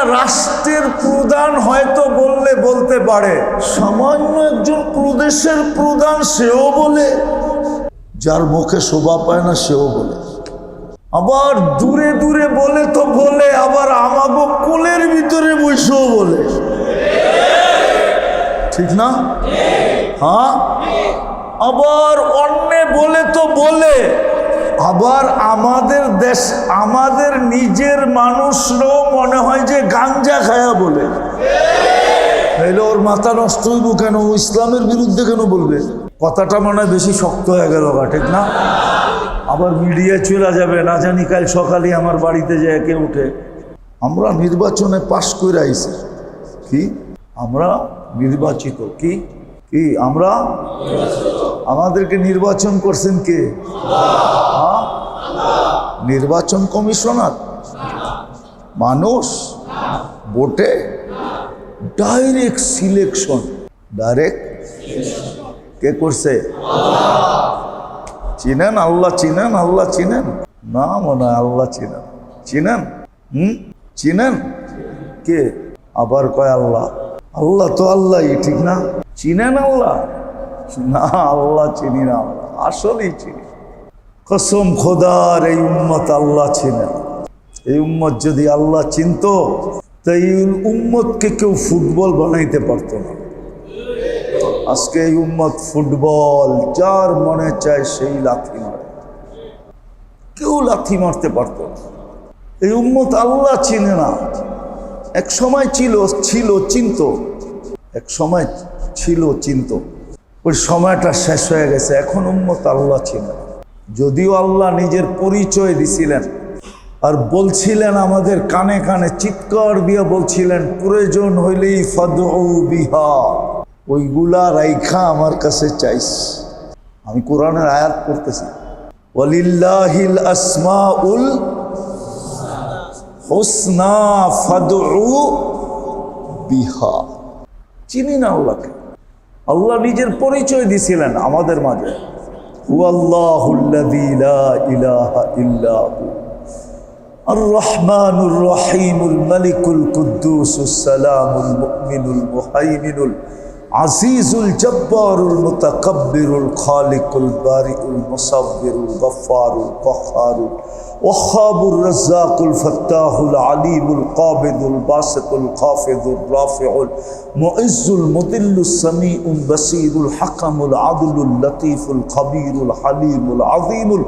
একটা রাষ্ট্রের প্রধান হয়তো বললে বলতে পারে, সামান্য একজন প্রদেশের প্রধান সেও বলে, যার মুখে শোভা পায় না সেও বলে। আবার দূরে দূরে বলে তো বলে, আবার আমাগো কোলের ভিতরে বসেও বলে, ঠিক না? হ্যাঁ, আবার অন্য বলে তো বলে, আবার আমাদের দেশ, আমাদের নিজের মানুষরাও মনে হয় যে গাঞ্জা খায়া বলে। তাইলে ওর মাথা নষ্ট হইব কেন? ও ইসলামের বিরুদ্ধে কেন বলবে? কথাটা মনে হয় বেশি শক্ত হয়ে গেল, ঠিক না? আবার মিডিয়ায় চলে যাবে, না জানি কাল সকালে আমার বাড়িতে যায় কে উঠে, আমরা নির্বাচনে পাশ করে আইছি। কি আমরা নির্বাচিত? কি কি আমরা? আমাদেরকে নির্বাচন করছেন কে? নির্বাচন কমিশনার? মানুষ ভোটে ডাইরেক্ট সিলেকশন। ডাইরেক্ট কে করছে? চিনেন আল্লাহ? চিনেন আল্লাহ? চিনেন না? মনে হয় আল্লাহ চিনেন। চিনেন? চিনেন? কে? আবার কয় আল্লাহ। আল্লাহ তো আল্লাহই, ঠিক না? চিনেন আল্লাহ? না, আল্লাহ চিনি না, আসলেই চিনি। কসম খোদার, এই উম্মত আল্লাহ চিনেন। এই উম্মত যদি আল্লাহ চিনত, তো এই উম্মতকে কেউ ফুটবল বানাইতে পারতো না। আজকে এই উম্মত ফুটবল, যার মনে চায় সেই লাথি মারে, কেউ লাথি মারতে পারত না। এই উম্মত আল্লাহ চিনে না। এক সময় ছিল চিনত, এক সময় ছিল চিনত, ওই সময়টা শেষ হয়ে গেছে। এখন উম্মত আল্লাহ চিনে না। যদিও আল্লাহ নিজের পরিচয় দিছিলেন আর বলছিলেন, আমাদের কানে কানে চিৎকার দিয়ে বলছিলেন, প্রয়োজন হইলেই ফাদউ বিহা, ওইগুলা রাইখা আমার কাছে চাইস। আমি কোরআনের আয়াত পড়তেছি, ওয়ালিল্লাহিল আসমাউল হুসনা ফাদউ বিহা। চিনি না আল্লাহকে। আল্লাহ নিজের পরিচয় দিছিলেন আমাদের মাঝে, হুয়াল্লাহুল্লাযী লা ইলাহা ইল্লা হু আর রহমানুর রহিমুল মালিকুল কুদ্দুসুস সালামুল মুমিনুল মুহাইমিনুল আজিজুল জব্বারুল মুতাকাব্বিরুল খালিকুল বারিউল মুসাব্বিরুল গফফারুল কহ্হারুল ওয়াহ্হাবুর রাজ্জাকুল ফাত্তাহুল আলিমুল কাবিদুল বাসিতুল খাফিদুর রাফিউল মুইজ্জুল মুদিল্লুস সামিউল বাসীরুল হাকামুল আদলুল লতীফুল খবীরুল হালিমুল আযীমুল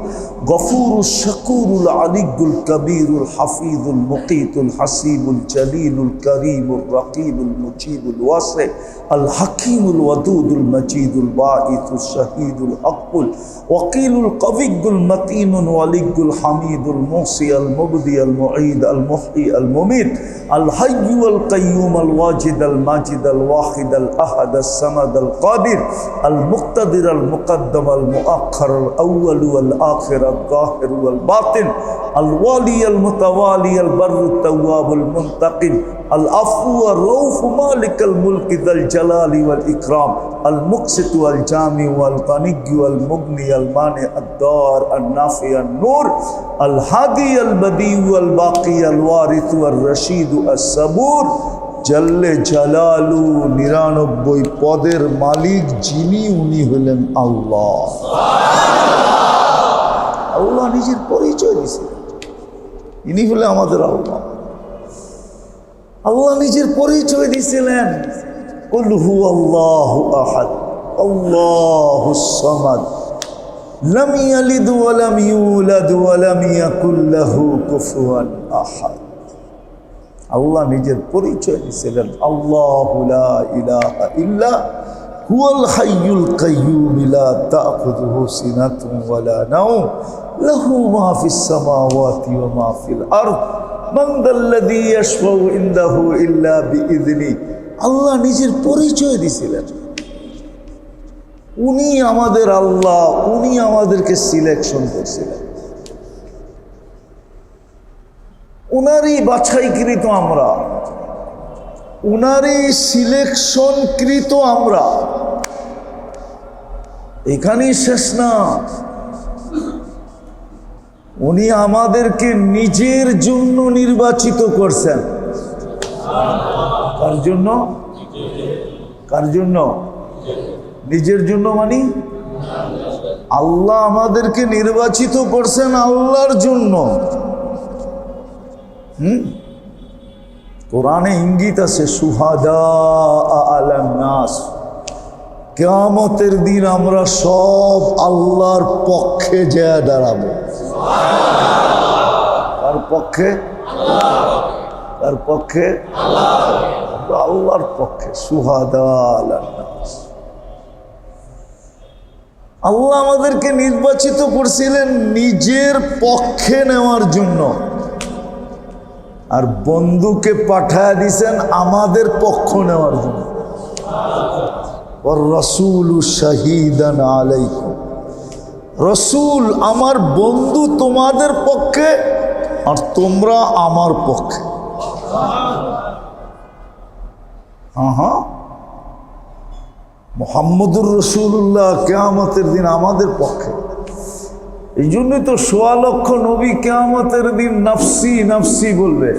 গফুরুশ শাকুরুল আলিয়্যুল কবীরুল হাফিজুল মুকীতুল হাসিবুল জলিলুল করিমুর রকিবুল মুজিবুল ওয়াসি আল হাকিমুল ওয়াদুদুল মজিদুল বাঈসুশ শাহীদুল হকুল ওয়াকিলুল কবিয়্যুল মতিনুল ওয়ালিয়্যুল হামিদুল মুহসি আল মুবদি আল মুঈদ আল মুহয়ি আল মুমীত আল হাইয়্যু আল কাইয়্যুম আল ওয়াজিদ আল মাজিদ আল ওয়াহিদ আল আহাদ আস সামাদ আল কাদির আল মুক্তাদির আল মুকদ্দম আল মুআখ্খার আল আউয়াল ওয়াল আখির আল যাহির ওয়াল বাতিন আল ওয়ালি আল মুতাওয়ালি আল বাররু তাওয়াব আল মুনতাকিম আল আফু আর রউফ মালিক আল মুলক যাল জালালি ওয়াল ইকরাম আল মুকসিত ওয়াল জামি ওয়াল গানিয়্যু আল মুগনি আল মানি আদ দার আল নাফি আন নূর আল হাদি আল বদি ওয়াল বাকি আল ওয়ারিস ওয়ার রশিদ আস সাবুর জাল্লে জালালু 99 পদের মালিক যিনি, উনি হলেন আল্লাহ। আল্লাহ নিজের পরিচয় দিয়েছিলেন, ইনি হলেন আমাদের আল্লাহ। আল্লাহ নিজের পরিচয় দিয়েছিলেন, কুল হুয়াল্লাহু আহাদ আল্লাহুস সামাদ লাম ইয়ালিদ ওয়া লাম ইউলাদ ওয়া লাম ইয়াকুল লাহু কুফুয়ান আহাদ। আল্লাহ নিজের পরিচয় দিয়েছিলেন, আল্লাহু লা ইলাহা ইল্লা হুয়াল হাইয়ুল কাইয়্যুম লা তাখুযুহু সিনাতুন ওয়া লা নাওম লাহু মা ফিস সামাওয়াতি ওয়া মা ফিল আরদ মান যাল্লাযী ইয়াশফাউ ইনদাহু ইল্লা বিইযনি। আল্লাহ নিজের পরিচয় দিয়েছিলেন, উনি আমাদের আল্লাহ, উনি আমাদেরকে সিলেকশন করছিলেন, উনারই বাছাইকৃত আমরা, উনারই সিলেকশনকৃত আমরা। এখানেই শেষ না, উনি আমাদেরকে নিজের জন্য নির্বাচিত করছেন। কার জন্য? কার জন্য? নিজের জন্য মানে আল্লাহ আমাদেরকে নির্বাচিত করছেন আল্লাহর জন্য। কোরআনে ইঙ্গিত আছে সুহাদা আলান নাস, কিয়ামতের দিন আমরা সব আল্লাহর পক্ষে যায় দাঁড়াবো। কার পক্ষে? কার পক্ষে? আল্লাহর পক্ষে। সুহাদা আলান নাস। আল্লাহ আমাদেরকে নির্বাচিত করছিলেন নিজের পক্ষে নেওয়ার জন্য, আর বন্ধুকে পাঠায় দিয়েছেন আমাদের পক্ষ নেওয়ার জন্য। রাসূলু শাহীদান আলাইকুম, রসুল আমার বন্ধু তোমাদের পক্ষে আর তোমরা আমার পক্ষে। হ্যাঁ, মুহাম্মদুর রাসূলুল্লাহ কিয়ামতের দিন আমাদের পক্ষে। এই জন্যই তো ১৬ লক্ষ নবী কিয়ামতের দিন নাফসি নাফসি বলবে,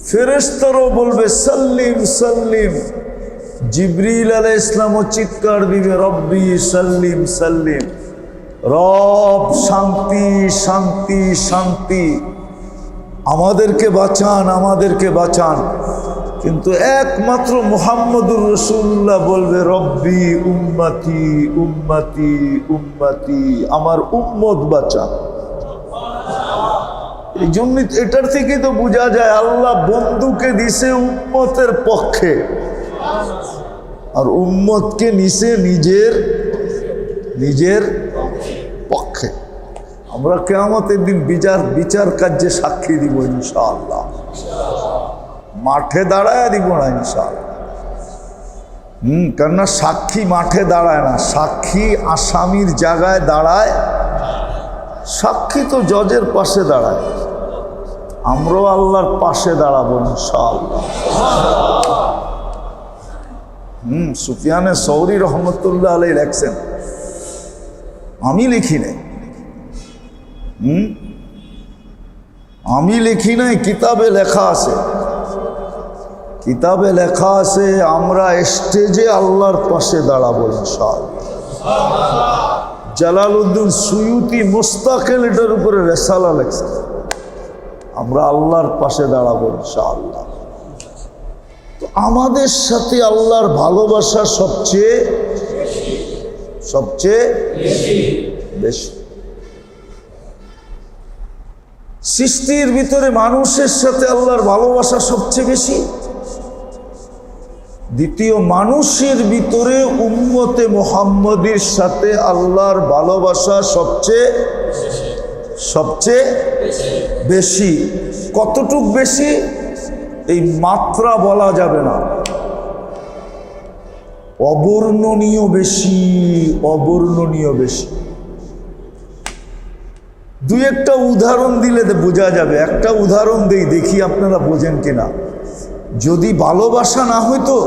ফেরেশতারও বলবে সাল্লিম সাল্লিম, জিবরিল আলাইহিস সালামও চিৎকার দিবে রব্বি সাল্লিম সাল্লিম, রব শান্তি শান্তি শান্তি, আমাদেরকে বাঁচান আমাদেরকে বাঁচান। কিন্তু একমাত্র মুহাম্মদুর রাসূলুল্লাহ বলবে রব্বি উম্মতি উম্মতি উম্মতি, আমার উম্মত বাঁচান। এই জন্য এটার থেকে তো বোঝা যায় আল্লাহ বন্ধুকে দিছে উম্মতের পক্ষে আর উম্মতকে নিছে নিজের নিজের পক্ষে। আমরা কিয়ামতের দিন বিচার কার্যে সাক্ষী দিব ইনশাআল্লাহ, মাঠে দাঁড়ায় দিব না ইনশাআল্লাহ। কেননা সাক্ষী মাঠে দাঁড়ায় না, সাক্ষী আসামির জায়গায় দাঁড়ায়, সাক্ষী তো জজের পাশে দাঁড়ায়। আমরাও আল্লাহর পাশে দাঁড়াবো ইনশাআল্লাহ। সুফিয়ানে সৌরি রহমতুল্লাহ আলাইহি লেখছেন, আমি লিখি নাই, আমি লিখি নাই, কিতাবে লেখা আছে, কিতাবে লেখা আছে আমরা স্টেজে আল্লাহর পাশে দাঁড়াবো ইনশাআল্লাহ। জালালউদ্দিন সুয়ুতি মুস্তাকিল এটার উপরে রেসালা লেখছে, আমরা আল্লাহর পাশে দাঁড়াবো ইনশাআল্লাহ। তো আমাদের সাথে আল্লাহর ভালোবাসা সবচেয়ে সবচেয়ে বেশি। সৃষ্টির ভিতরে মানুষের সাথে আল্লাহর ভালোবাসা সবচেয়ে বেশি। দ্বিতীয়, মানুষের ভিতরে উম্মতে মুহাম্মদীর সাথে আল্লাহর ভালোবাসা সবচেয়ে সবচেয়ে বেশি। কতটুক বেশি এই মাত্রা বলা যাবে না, অবর্ণনীয় বেশি, অবর্ণনীয় বেশি। দুই একটা উদাহরণ দিলে বোঝা যাবে। একটা উদাহরণ দেই, দেখি আপনারা বোঝেন কিনা। যদি ভালোবাসা না হইতো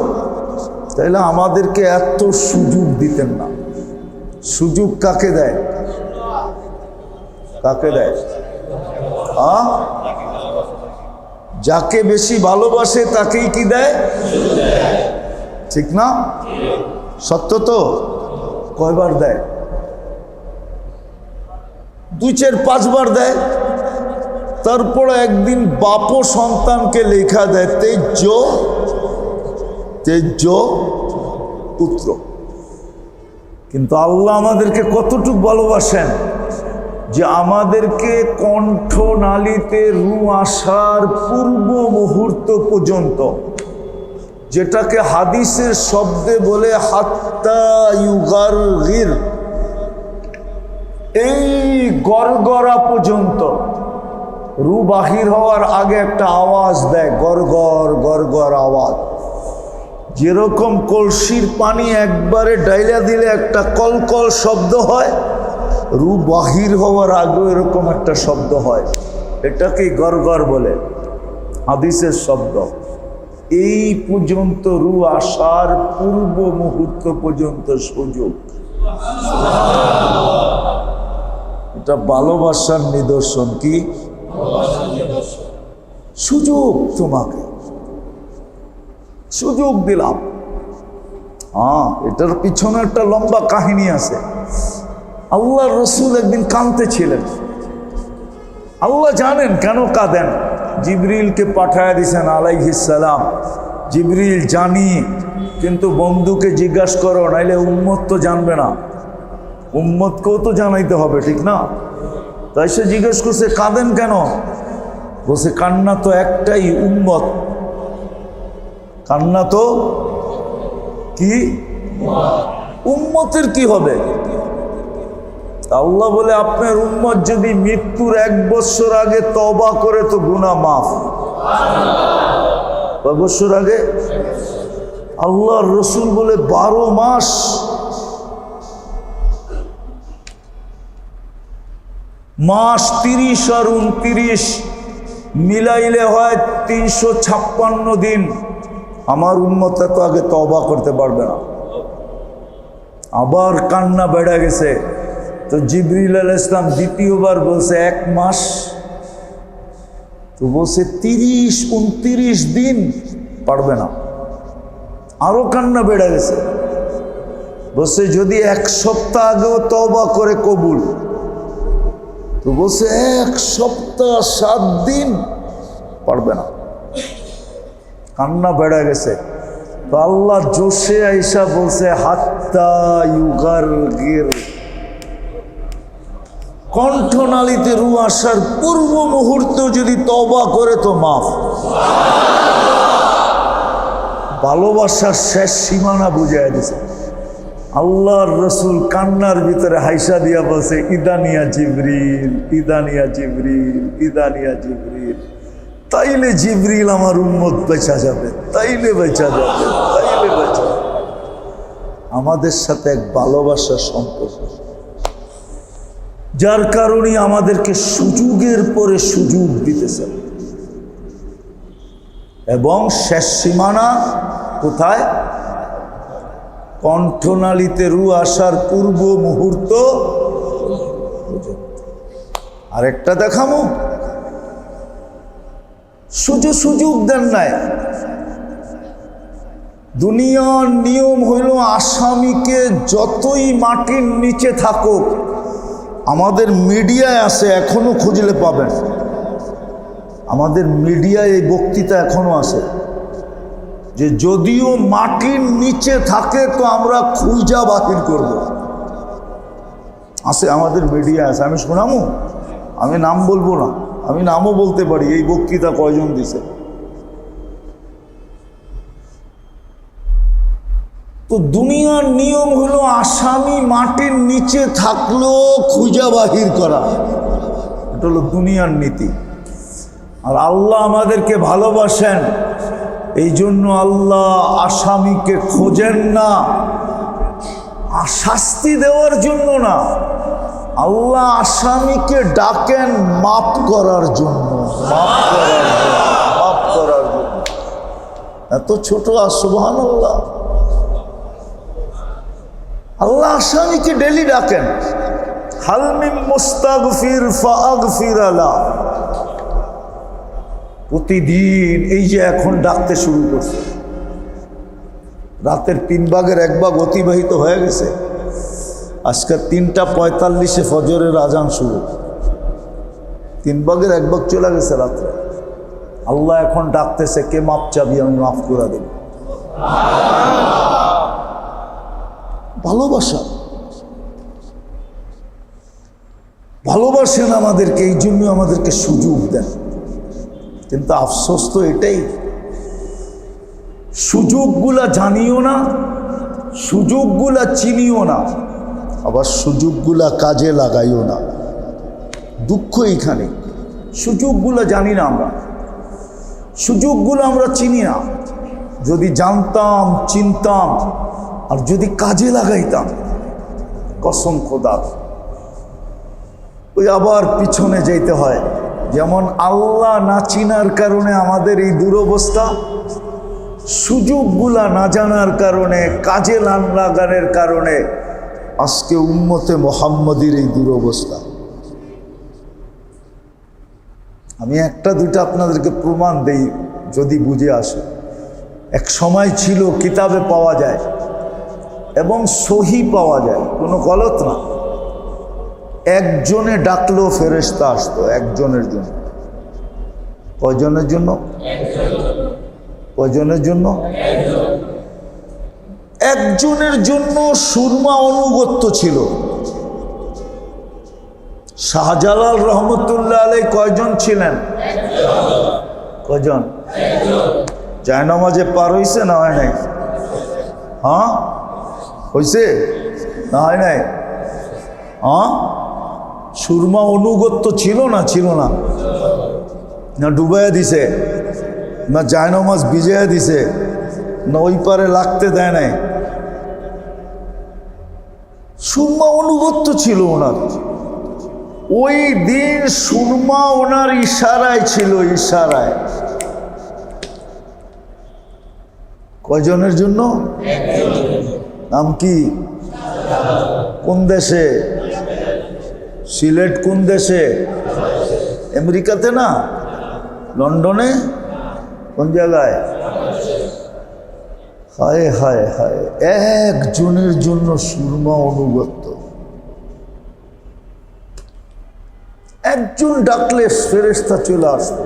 তাহলে আমাদেরকে এত সুযোগ দিতেন না। সুযোগ কাকে দেয়? কাকে দেয়? যাকে বেশি ভালোবাসে তাকেই কি দেয়? ঠিক না? সত্য তো? কয়বার দেয়? 2, 4, 5 বার দেয়। তারপর একদিন বাপও সন্তানকে লেখা দেয় তেজ্য তেজ্য পুত্র। কিন্তু আল্লাহ আমাদেরকে কতটুকু ভালোবাসেন যে আমাদেরকে কণ্ঠনালীতে রূহ আসার পূর্ব মুহূর্ত পর্যন্ত, যেটাকে হাদিসের শব্দে বলে হাত্তা ইউগারগির, এই গড়গড়া পর্যন্ত, রূহ বাহির হওয়ার আগে একটা আওয়াজ দেয়, গড়গড় গড়গড় আওয়াজ। যেরকম কলসির পানি একবারে ডাইলা দিলে একটা কলকল শব্দ হয়, রূহ বাহির হওয়ার আগে এরকম একটা শব্দ হয়। এটাকে গড়গড় বলে, হাদিসের শব্দ। এই পর্যন্ত রূহ আসার পূর্ব মুহূর্ত পর্যন্ত সুযোগ। এটা ভালোবাসার নিদর্শন। কি সুযোগ? তোমাকে সুযোগ দিলাম। এটার পিছনে একটা লম্বা কাহিনী আছে। আল্লাহর রসুল একদিন কাঁদতেছিলেন। আল্লাহ জানেন কেন কাঁদেন। জিবরিলকে পাঠায় দিয়েছেন আলাইহিস সালাম। জিবরিল জানি, কিন্তু বন্ধুকে জিজ্ঞাসা করো, নাইলে উম্মত তো জানবে না, উম্মতকেও তো জানাইতে হবে, ঠিক না? তাই সে জিজ্ঞেস করছে কাঁদেন কেন? বলছে কান্না তো একটাই, উম্মত। কান্না তো কি? উম্মতের কি হবে? আল্লাহ বলে আপনার উম্মত যদি মৃত্যুর 1 বছর আগে তওবা করে তো গুনাহ মাফ। 1 বছর আগে? আল্লাহর রসুল বলে 12 মাস। মাস 30 আর 29 মিলাইলে হয় 356 দিন। আমার উম্মত এত আগে তওবা করতে পারবে না। আবার কান্না বেড়ে গেছে। তো জিবরিল আলাইহিস সালাম দ্বিতীয়বার বলছে 1 মাস। তো বলছে 30-29 দিন পারবে না। আরো কান্না বেড়ে গেছে। বলছে যদি 1 সপ্তাহ আগেও তওবা করে কবুল। তো বলছে 1 সপ্তাহ 7 দিন পারবে না। কান্না বেড়ে গেছে। তো আল্লাহ জোশে আইসা বলছে হাত্তা ইউগারগির, কণ্ঠনালীতে রু আসার পূর্ব মুহূর্তে যদি তওবা করে তো মাফ। ভালোবাসার শেষ সীমানা বুঝাই দিছে। আল্লাহর রসুল কান্নার ভিতরে হাইসা দিয়া বলছে ইদানিয়া জিবরিল, ইদানিয়া জিবরিল, ইদানিয়া জিবরিল। তাইলে জিবরিল আমার উম্মত বেঁচা যাবে, তাইলে বেঁচা যাবে, তাইলে বেঁচা যাবে। আমাদের সাথে এক ভালোবাসার সম্পর্ক, যার কারণে আমাদেরকে সুযোগের পরে সুযোগ দিতেছে। এবং শেষ সীমানা কোথায়? কণ্ঠনালীতে রু আসার পূর্ব মুহূর্ত। আরেকটা দেখামো, সুযোগ দেন নাই। দুনিয়ার নিয়ম হইল আসামিকে যতই মাটির নিচে থাকুক, আমাদের মিডিয়ায় আছে, এখনো খুঁজলে পাবেন। আমাদের মিডিয়ায় এই বক্তৃতা এখনো আছে যে যদিও মাটির নিচে থাকে তো আমরা খুঁজা বাতিল করব। আছে, আমাদের মিডিয়া আছে। আমি শোনামো, আমি নাম বলবো না, আমি নামও বলতে পারি। এই বক্তৃতা কয়জন দিছে? তো দুনিয়ার নিয়ম হলো আসামি মাটির নিচে থাকলেও খুঁজা বাহির করা। এটা হলো দুনিয়ার নীতি। আর আল্লাহ আমাদেরকে ভালোবাসেন, এই জন্য আল্লাহ আসামিকে খোঁজেন না, শাস্তি দেওয়ার জন্য না। আল্লাহ আসামিকে ডাকেন মাফ করার জন্য, মাফ করার জন্য। এত ছোট আর সুবহানাল্লাহ। আল্লাহ আসামিকে ডেলি ডাকেন, হাল মিন মুস্তাগফির ফাগফির লা। প্রতিদিন এই যে এখন ডাকতে শুরু করছে। রাতের 3 ভাগের 1 ভাগ অতিবাহিত হয়ে গেছে। আজকে 3:45 ফজরের আজান শুরু। 3 ভাগের 1 ভাগ চলে গেছে রাত্রে। আল্লাহ এখন ডাকতেছে, কে মাপ চাবি, আমি মাফ করে দেব। ভালোবাসা, ভালোবাসেন আমাদেরকে, এই জন্য আমাদেরকে সুযোগ দেন। কিন্তু আফসোস তো এটাই, সুযোগগুলা জানিও না, সুযোগগুলা চিনিও না, আবার সুযোগগুলা কাজে লাগাইও না। দুঃখ এইখানে, সুযোগগুলা জানি না আমরা, সুযোগগুলো আমরা চিনি না। যদি জানতাম, চিনতাম, আর যদি কাজে লাগাইতাম, কসম খোদার, ওই আবার পিছনে যাইতে হয়। যেমন আল্লাহ না চিনার কারণে আমাদের এই দুরবস্থা, সুযোগগুলা না জানার কারণে, কাজে লাগানোর কারণে আজকে উম্মতে মুহাম্মদীর এই দুরবস্থা। আমি 1-2টা আপনাদেরকে প্রমাণ দেই, যদি বুঝে আসে। এক সময় ছিল কিতাবে পাওয়া যায় এবং সহি পাওয়া যায়, কোনো গলত না। একজনে ডাকলেও ফেরেশতা আসতো, একজনের জন্য। কয়জনের জন্য? কয়জনের জন্য? একজনের জন্য সুরমা অনুগত্য ছিল। শাহজালাল রহমতুল্লাহ আলাইহি কয়জন ছিলেন? কয়জন? জায়নামাজে পার হইছে না হয় নাই? হ্যাঁ হইছে না হয় নাই? হ্যাঁ, সুরমা অনুগত্য ছিল না? ছিল না? না ডুবাইয়া দিছে, না জায়নামাজ ভিজাইয়া দিছে, না ওই পারে লাগতে দেয় নাই? সুরমা অনুগত্য ছিল ওনার। ওই দিন সুরমা ওনার ইশারায় ছিল, ইশারায়। কয়জনের জন্য? নাম কি? কোন দেশে? সিলেট কোন দেশে? আমেরিকাতে না, লন্ডনে? কোন জায়গায়? হায় হায় হায়, একজনের জন্য সুরমা অনুগত্য। একজন ডাকলে ফেরেশতা চলে আসতো।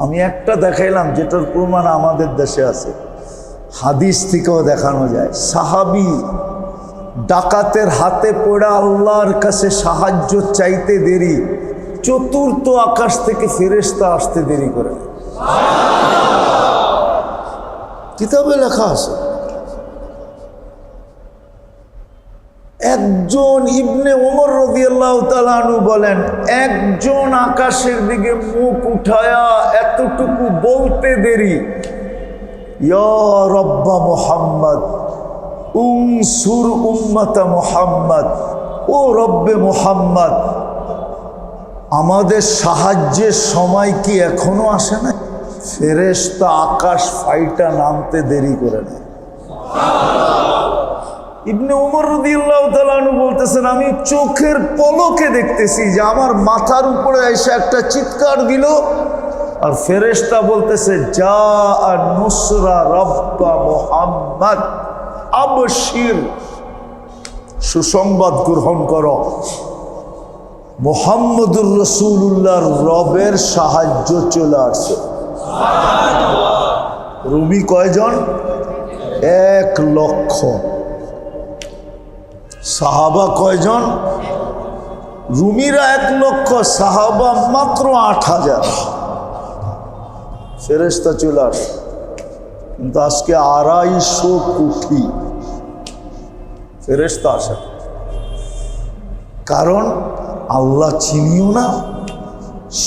আমি একটা দেখাইলাম যেটার প্রমাণ আমাদের দেশে আছে, হাদিস থেকেও দেখানো যায়। সাহাবী ডাকাতের হাতে পড়ে আল্লাহর কাছে সাহায্য চাইতে দেরি, চতুর্থ আকাশ থেকে ফেরেশতা আসতে দেরি করে। কিতাবে লেখা আছে। একজন ইবনে ওমর রাদিয়াল্লাহু তাআলা আনহু বলেন, একজন আকাশের দিকে মুখ উঠায়া এতটুকু বলতে দেরি, ইয়া রব্বা মুহাম্মদ উনসুর উম্মতা মুহাম্মদ, ও রব্বে মুহাম্মদ, আমাদের সাহায্যের সময় কি এখনো আসে না? ফেরেশতা আকাশ ফাইটা নামতে দেরি করে না। ইবনে ওমর রাদিয়াল্লাহু তাআলা আনহু বলতেছেন, আমি চোখের পলকে দেখতেছি যে আমার মাথার উপরে এসে একটা চিৎকার দিল, আর ফেরেশতা বলতেছে, যা নুসরা রব্বা মুহাম্মদ আবশির, সুসংবাদ গ্রহণ করো, মুহাম্মদুর রাসূলুল্লাহর রবের সাহায্য চলে আসছে। রুমি কয়জন? 1,00,000। সাহাবা কয়জন? রুমিরা 1,00,000, সাহাবা মাত্র 8,000। ফেরেশতা চলে আসে। কিন্তু আজকে 250 কোটি ফেরেশতা আসে। কারণ আল্লাহ চিনিও না,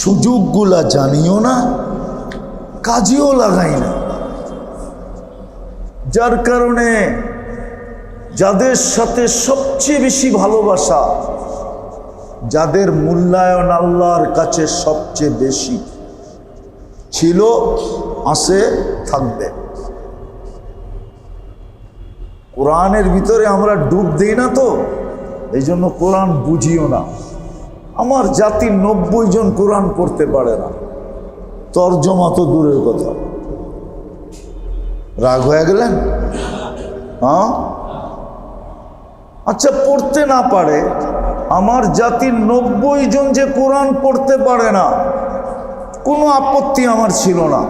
সুযোগগুলা জানিও না, কাজেও লাগাই না। যার কারণে যাদের সাথে সবচেয়ে বেশি ভালোবাসা, যাদের মূল্যায়ন আল্লাহর কাছে সবচেয়ে বেশি ছিল, আছে, থাকবে। কোরআনের ভিতরে আমরা ডুব দিই না তো, এই জন্য কোরআন বুঝিও না। আমার জাতির 90 জন কোরআন পড়তে পারে না, তর্জমা তো দূরের কথা। রাগ হয়ে গেলেন? হ্যাঁ, আচ্ছা, পড়তে না পারে, আমার জাতির 90 জন যে কোরআন পড়তে পারে না, কোনো আপত্তি আমার ছিল না।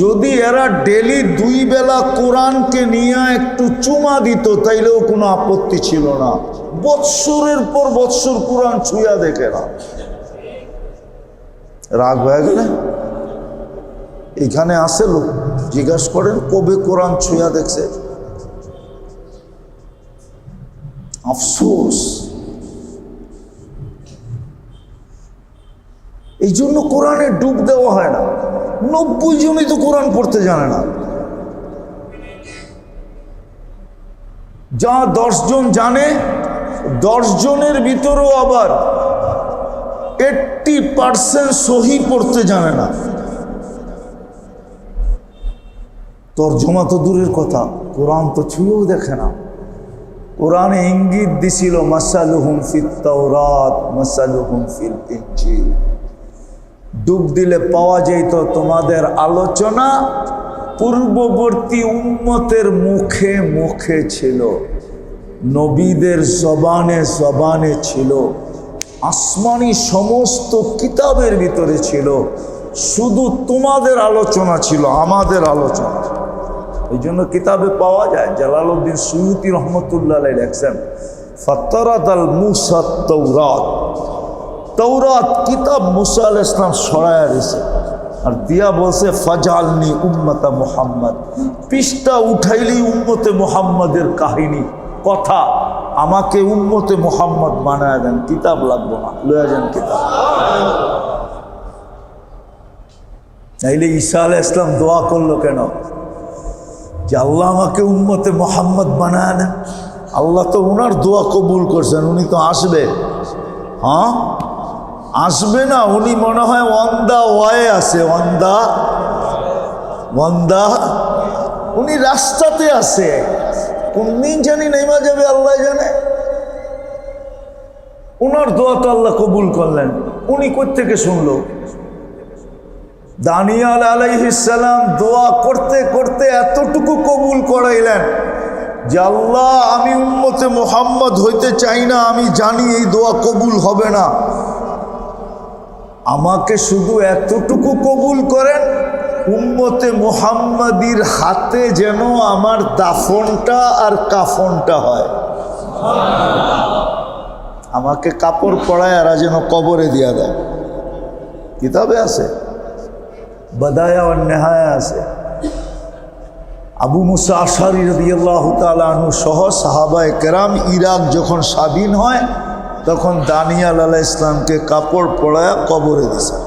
যদি এরা ডেলি 2 বেলা কোরআনকে নিয়ে একটু চুমা দিত, তাইলেও কোনো আপত্তি ছিল না। বৎসরের পর বৎসর কোরআন ছুঁয়া দেখে না। রাগ হয়ে গেলে? এখানে আসে লোক, জিজ্ঞাসা করেন কবে কোরআন ছুঁয়া দেখছে? আফসোস। এই জন্য কোরআনে ডুব দেওয়া হয় না। 90 জনই তো কোরআন পড়তে জানে না। যা 10 জন জানে, 10 জনের ভিতরেও আবার 80% সহি পড়তে জানে না। তর্জমা তো দূরের কথা, কোরআন তো ছুঁয়েও দেখে না। কোরআনে ইঙ্গিত দিছিল, মাসালুহুম ফিত তাওরাত মাসালুহুম ফিল ইনজিল। ডুব দিলে পাওয়া যেত তোমাদের আলোচনা পূর্ববর্তী উম্মতের মুখে মুখে ছিল, নবীদের জবানে জবানে ছিল, আসমানি সমস্ত কিতাবের ভিতরে ছিল। শুধু তোমাদের আলোচনা ছিল, আমাদের আলোচনা। এই জন্য কিতাবে পাওয়া যায়, জালালউদ্দিন সুয়ুতি রহমতুল্লাহ আলাইহি লেখছেন, ফাতারাত আল মুসা তাওরাত, তাওরাত কিতাব মুসা আলাইহিস সালাম সরায়া দিয়েছে আর দিয়া বলছে ফাজালনি উম্মতা মুহাম্মদ। পৃষ্ঠা উঠাইলেই উম্মতে মুহাম্মাদের কাহিনী কথা, আমাকে উম্মতে মুহাম্মদ বানায় দেন, কিতাব লাগবো না, লয়া যান কিতাব। তাইলে ঈসা আলাইহিস সালাম দোয়া করলো কেন? যে আল্লাহ আমাকে উম্মতে মুহাম্মদ বানায় দেন। আল্লাহ তো ওনার দোয়া কবুল করছেন, উনি তো আসবে। হ্যাঁ, আসবে না, উনি মনে হয় অন দা ওয়ে আছে, উনি রাস্তাতে আছে, কোন দিন জানি নেমা যাবে আল্লাহ জানে। ওনার দোয়া তো আল্লাহ কবুল করলেন, উনি কই থেকে শুনলো? দানিয়াল আলাইহিস সালাম দোয়া করতে করতে এতটুকু কবুল করাইলেন যে আল্লাহ আমি উম্মতে মুহাম্মদ হইতে চাই না, আমি জানি এই দোয়া কবুল হবে না, আমাকে শুধু এতটুকু কবুল করেন, উম্মতে মুহাম্মাদির হাতে যেন আমার দাফনটা আর কাফনটা হয়। আমাকে কাপড় পরায় আর যেন কবরে দিয়া দেয়। কিতাবে আছে, বাদায়া ওয়ান নেহায়া আছে। আবু মুসা আশআরী রাদিয়াল্লাহু তাআলা আনহু সহ সাহাবায়ে কেরাম ইরাক যখন স্বাধীন হয় তখন দানিয়াল আলাইহিস সালামকে কাপড় পরায়া কবরে দিয়েছে।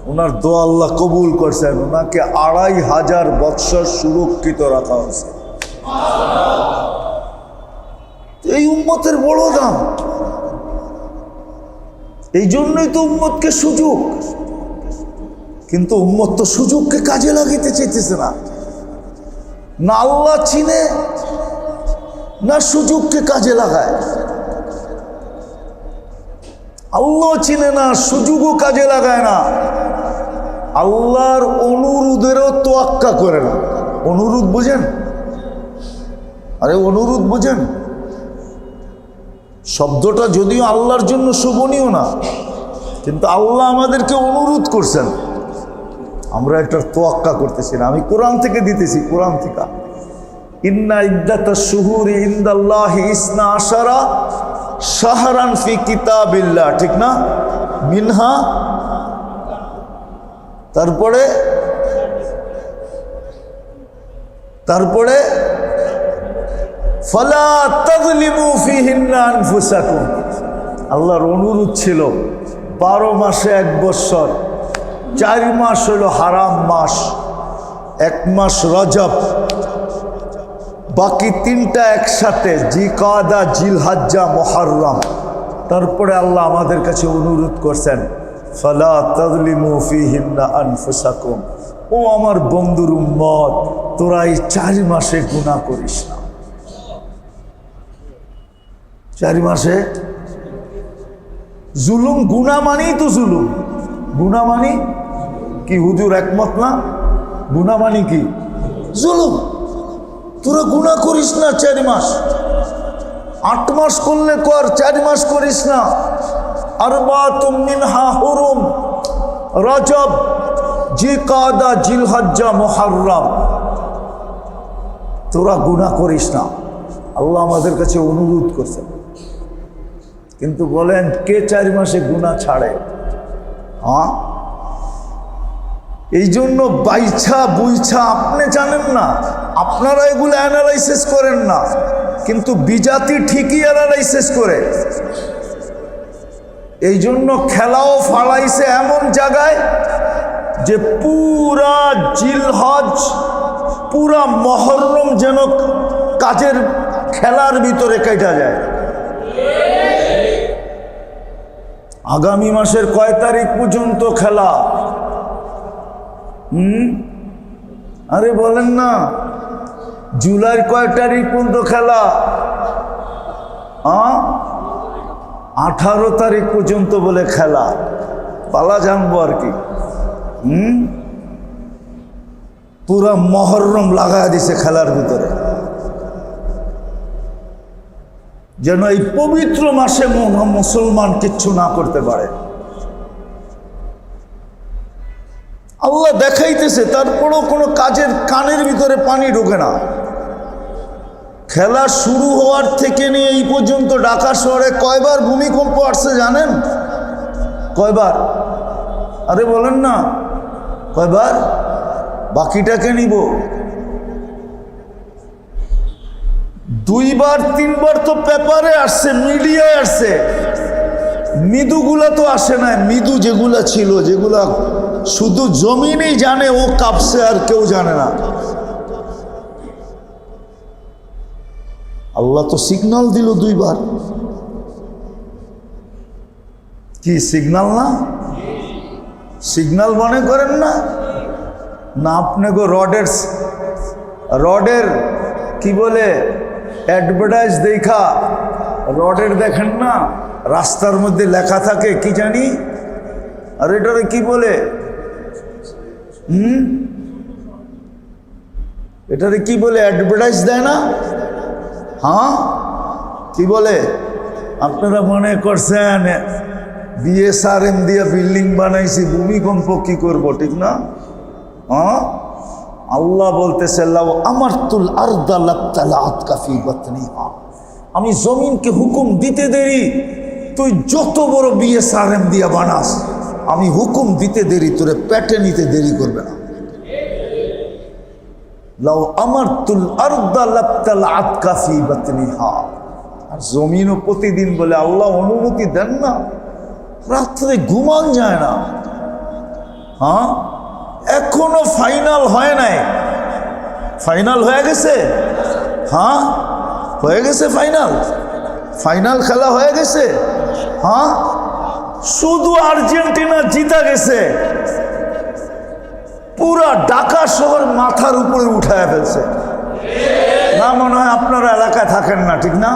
ওনার দোয়া আল্লাহ কবুল করছেন, ওনাকে 2500 বৎসর সুরক্ষিত রাখা হয়েছে। এই উম্মতের বড় দাম, এই জন্যই তো উম্মতকে সুযোগ। কিন্তু উম্মত তো সুযোগকে কাজে লাগাইতে চাইতেছে না, না আল্লাহ চিনে না সুযোগকে কাজে লাগায়। আল্লাহ চিনে না, সুযোগও কাজে লাগায় না, আল্লাহর অনুরোধেরও তোয়াক্কা করে না। অনুরোধ বুঝেন? আরে অনুরোধ বুঝেন? শব্দটা যদিও আল্লাহর জন্য শোভনীয় না, কিন্তু আল্লাহ আমাদেরকে অনুরোধ করছেন, আমরা এটার তোয়াক্কা করতেছি না। আমি কোরআন থেকে দিতেছি, কোরআন থেকে, ইন্না ইদ্দাতাশ শুহুরি ইনদাল্লাহি 12 শাহরান ফি কিতাবিল্লাহ, ঠিক না? মিনহা, তারপরে ফালা তাযলিমু ফিহিন্না আনফুসাকুম। আল্লাহর অনুরোধ ছিল 12 মাসে 1 বৎসর, 4 মাস হলো হারাম মাস, 1 মাস রজব, বাকি 3টা একসাথে জিকাদা, জিলহজ্জা, মুহররম। তারপরে আল্লাহ আমাদের কাছে অনুরোধ করছেন ফালা তাযলিমু ফিহিন্না আনফুসাকুম। ও আমার বন্ধুর উম্মত, তোরা এই 4 মাসে গুনাহ করিস না। 4 মাসে জুলুম, গুনাহ মানেই তো জুলুম। গুনাহ মানি কি? হুজুর একমত না? গুনাহ মানি কি? জুলুম। তোরা গুনাহ করিস না 4 মাস। 8 মাস করলে কর, 4 মাস করিস না। আরবাতুম মিনহা হুরুম, রজব, জিকাদা, জিলহজ্জা, মুহররম। তোরা গুনাহ করিস না, আল্লাহ আমাদের কাছে অনুরোধ করছেন। কিন্তু বলেন কে 4 মাসে গুনাহ ছাড়ে? হ্যাঁ, এই জন্য বাইছা বুইছা আপনি জানেন না, আপনারা এগুলো অ্যানালাইসিস করেন না, কিন্তু বিজাতি ঠিকই অ্যানালাইসিস করে। এই জন্য খেলাও ফালাইছে এমন জায়গায় যে পুরা জিলহজ, পুরা মুহররম যেন কাজের খেলার ভিতরে কেটে যায়। আগামী মাসের কয় তারিখ পর্যন্ত খেলা? আরে বলেন না, জুলাইয়ের কয় তারিখ পর্যন্ত খেলা? 18 তারিখ পর্যন্ত বলে খেলা। পালা জানবো আর কি। পুরা মহরম লাগায় দিছে খেলার ভিতরে, যেন এই পবিত্র মাসে মুসলমান কিচ্ছু না করতে পারে। আল্লাহ দেখাইতেছে, তারপরও কোনো কাজের কানের ভিতরে পানি ঢোকে না। খেলা শুরু হওয়ার থেকে নিয়ে এই পর্যন্ত ঢাকা শহরে কয়বার ভূমিকম্প আসছে জানেন? কয়বার? আরে বলেন না, কয়বার? বাকিটাকে নিব। 2বার 3বার তো পেপারে আসছে, মিডিয়ায় আসছে। মৃদুগুলা তো আসে না। মৃদু যেগুলা ছিল, যেগুলা শুধু জমিনই জানে ও কাঁপছে, আর কেউ জানে না। আল্লাহ তো সিগন্যাল দিল 2বার। কি সিগন্যাল না? সিগন্যাল মনে করেন না? না আপনি গো রডের কি বলে অ্যাডভার্টাইজ দেখা, রডের দেখেন না রাস্তার মধ্যে লেখা থাকে কি জানি, আর এটারে কি বলে, এটারে কি বলে, অ্যাডভার্টাইজ দেয় না? হ্যাঁ, কি বলে? আপনারা মনে করছেন বিএসআরএম দিয়ে বিল্ডিং বানাইছি, ভূমিকম্প কি করব, ঠিক না? হ্যাঁ, আল্লাহ বলতেছে আমারতুল আরদা লাবতালাআত কাফি বাতনিহা, আমি জমিনকে হুকুম দিতে দেরি, তুই যত বড় বিএসআরএম দিয়ে বানাস, আমি হুকুম দিতে দেরি, তোরে পেটে নিতে দেরি করবে না। লাউ আমারতুল আরদা লাবতালাআত কাফি বাতনিহা। আর জমিনও প্রতিদিন বলে আল্লাহ অনুমতি দেন না, রাত্রে ঘুমান যায় না। হ্যাঁ, এখনো ফাইনাল হয় নাই। ফাইনাল হয়ে গেছে? হ্যাঁ হয়ে গেছে। ফাইনাল খেলা হয়ে গেছে। হ্যাঁ, শুধু আর্জেন্টিনা জিতা গেছে, পুরা ঢাকা শহর মাথার উপরে উঠায় ফেলছে। না, মনে হয় আপনারা এলাকায় থাকেন না, ঠিক না?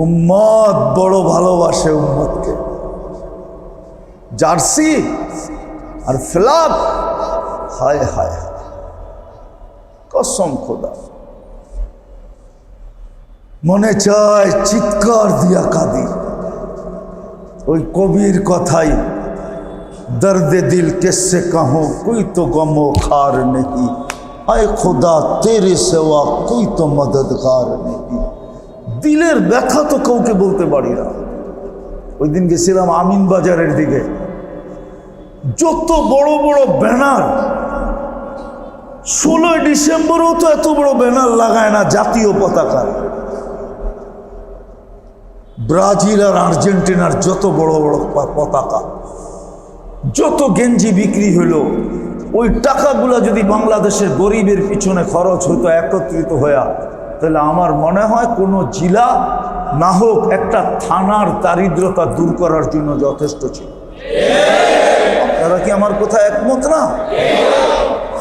উম্মত বড় ভালোবাসে উম্মতকে। জার্সি আর ফ্ল্যাগ, হায় হায় কসম খোদা, মনে চায় চিৎকার দিয়া কাঁদি। ওই কবির কথাই, দর্দে দিল কিসসে কাহো কোই তো গমো খার নেহি, আয় খোদা তেরে সেওয়া কোই তো মদদগার নেহি। দিলের ব্যথা তো কাউকে বলতে পারি না। ওই দিন গেছিলাম আমিন বাজারের দিকে, যত বড় বড় ব্যানার, 16 ডিসেম্বরও তো এত বড় ব্যানার লাগায় না জাতীয় পতাকা। ব্রাজিল আর আর্জেন্টিনার যত বড় বড় পতাকা, যত গেঞ্জি বিক্রি হলো, ওই টাকাগুলো যদি বাংলাদেশের গরিবের পিছনে খরচ হতো একত্রিত হইয়া, তাহলে আমার মনে হয় কোনো জেলা না হোক একটা থানার দারিদ্রতা দূর করার জন্য যথেষ্ট ছিল। আপনারা কি আমার কথা একমত না?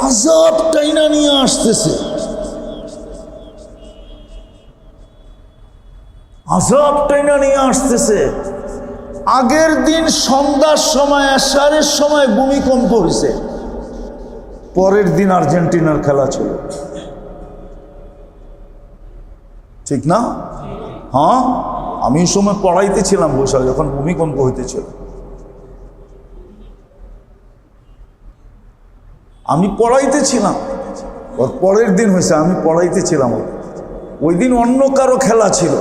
আযাব টাইনা নিয়ে আসতেছে, আযাব টাইনা নিয়ে আসতেছে। আগের দিন সন্ধ্যার সময়, এশারের সময় ভূমিকম্প হয়েছে, পরের দিন আর্জেন্টিনার খেলা ছিল, ঠিক না? হ্যাঁ, আমি সময় পড়াইতেছিলাম বসে, যখন ভূমিকম্প হইতেছিল আমি পড়াইতেছিলাম। ওর পরের দিন হয়েছে, আমি পড়াইতেছিলাম। ওই দিন অন্য কারো খেলা ছিল,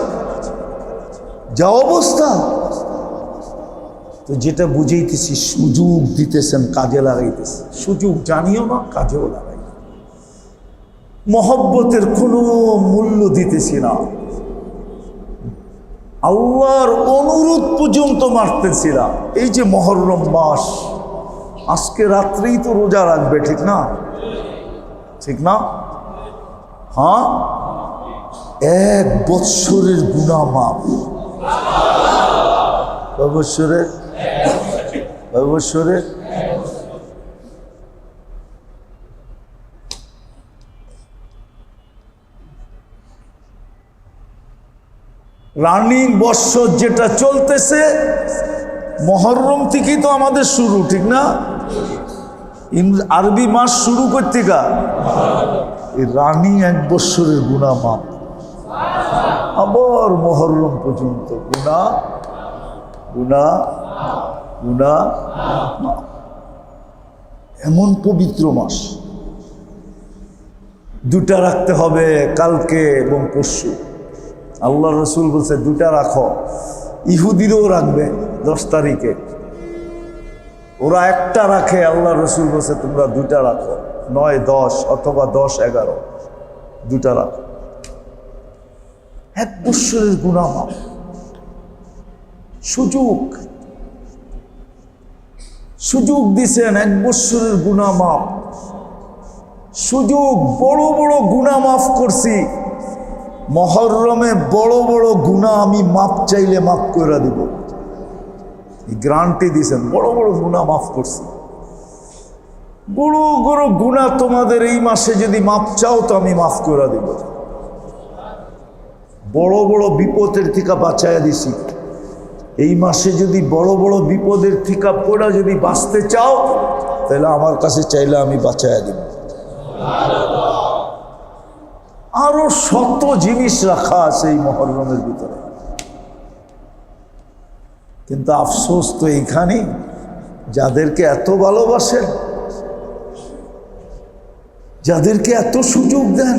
যা অবস্থা। তো যেটা বুঝাইতেছি, সুযোগ দিতেছেন, কাজে লাগাইতেছে। সুযোগ জানিও না, কাজেও লাগাই। মহব্বতের কোনো মূল্য দিতেছি না, আল্লাহর অনুরোধ পর্যন্ত মারতেছি না। এই যে মহররম মাস, আজকে রাত্রেই তো রোজা রাখবে, ঠিক না? ঠিক না? হ্যাঁ, 1 বৎসরের গুনাহ মাফ। বৎসরের রানিং বৎসর যেটা চলতেছে, মহররম থেকেই তো আমাদের শুরু, ঠিক না? আরবি মাস শুরু করতে গা এই রানী 1 বৎসরের গুনাহ মাপ, আবার মুহররম পর্যন্ত গুনাহ গুনাহ গুনাহ মাপ। এমন পবিত্র মাস, দুটা রাখতে হবে, কালকে এবং পরশু। আল্লাহ রসুল বলছে দুটা রাখো। ইহুদিরও রাখবে 10 তারিখে, ওরা একটা রাখে। আল্লাহ রসুল বলছে তোমরা দুটা রাখো, 9, 10 অথবা 10, 11 দুটা রাখো। 1 বৎসরের গুনাহ মাফ, সুযোগ দিছেন। 1 বৎসরের গুনাহ মাফ, সুযোগ। বড় বড় গুনাহ মাফ করছি। মুহররমে বড় বড় গুনাহ আমি মাপ চাইলে মাফ করে দিব, গ্যারান্টি দিয়েছেন। বড় বড় গুনাহ মাফ করছি। বড় বড় গুনাহ তোমাদের এই মাসে যদি মাপ চাও তো আমি মাফ করে দিব। বড় বড় বিপদের থেকে বাঁচাইয়া দিছি। এই মাসে যদি বড় বড় বিপদের থেকে পড়া যদি বাঁচতে চাও তাহলে আমার কাছে চাইলে আমি বাঁচাইয়া দিব। আরো শত জিনিস রাখা আছে এই মুহররমের ভিতরে, কিন্তু আফসোস তো এইখানে, যাদেরকে এত ভালোবাসেন, যাদেরকে এত সুযোগ দেন,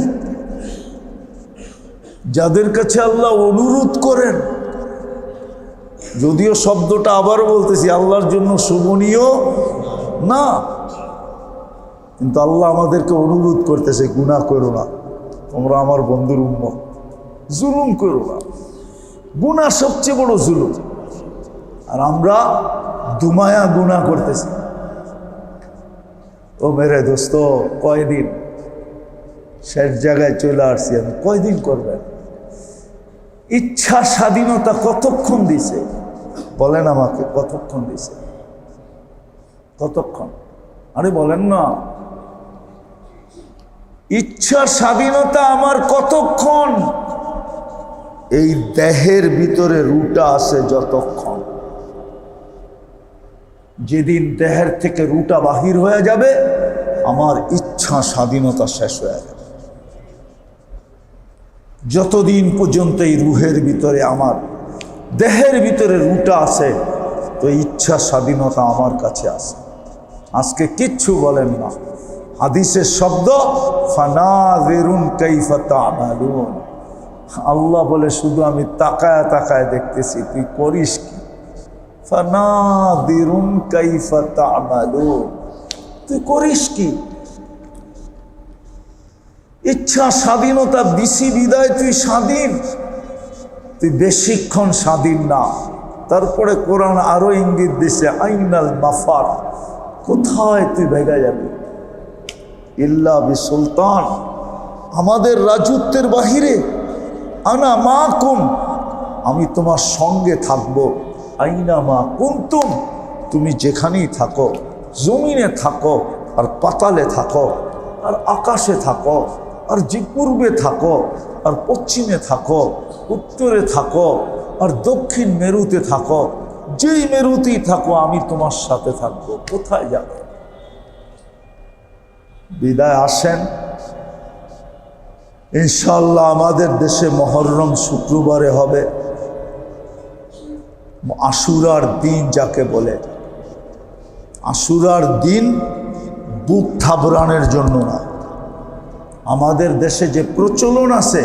যাদের কাছে আল্লাহ অনুরোধ করেন। যদিও শব্দটা আবার বলতেছি, আল্লাহর জন্য শোভনীয় না, কিন্তু আল্লাহ আমাদেরকে অনুরোধ করতেছে গুনাহ করো না, তোমরা আমার বন্ধুর উম্মত, জুলুম করো না। গুনাহ সবচেয়ে বড় জুলুম, আর আমরা দুমায়া গুনাহ করতেছি। ও মেরে দোস্ত, কয়দিন শেষ জায়গায় চলে আসছি আমি। কয়দিন করবেন? ইচ্ছা স্বাধীনতা কতক্ষণ দিছে বলেন আমাকে? কতক্ষণ দিছে? কতক্ষণ? আরে বলেন না, ইচ্ছা স্বাধীনতা আমার কতক্ষণ? এই দেহের ভিতরে রুটা আছে যতক্ষণ। যেদিন দেহের থেকে রুটা বাহির হয়ে যাবে আমার ইচ্ছা স্বাধীনতা শেষ হয়ে যাবে। যতদিন পর্যন্ত এই রুহের ভিতরে, আমার দেহের ভিতরে রুটা আছে, তো ইচ্ছা স্বাধীনতা আমার কাছে আছে। আজকে কিচ্ছু বলেন না। হাদিসের শব্দ ফানাযিরুন কাইফা তা'মালুন। আল্লাহ বলে শুধু আমি তাকায় তাকায় দেখতেছি তুই করিস কি। ফানাযিরুন কাইফা তা'মালুন, তুই করিস কি? ইচ্ছা স্বাধীনতা দিছি বিদায় তুই স্বাধীন, তুই বেশিক্ষণ স্বাধীন না। তারপরে কোরআন আরো ইঙ্গিত দিছে, আইনাল মাফার, কোথায় তুই ভেগা যাবি? ইল্লা বিসুলতান, আমাদের রাজত্বের বাহিরে। আনা মাকুম, আমি তোমার সঙ্গে থাকবো। আইনা মা কুনতুম, তুমি যেখানেই থাকো, জমিনে থাকো আর পাতালে থাকো আর আকাশে থাকো আর যে পূর্বে থাকো আর পশ্চিমে থাকো, উত্তরে থাকো আর দক্ষিণ মেরুতে থাকো, যেই মেরুতেই থাকো আমি তোমার সাথে থাকবো। কোথায় যাবে? বিদায় আসেন ইনশাআল্লাহ। আমাদের দেশে মুহররম শুক্রবারে হবে। আশুরার দিন যাকে বলে, আশুরার দিন বুক থাবড়ানোর জন্য না। আমাদের দেশে যে প্রচলন আছে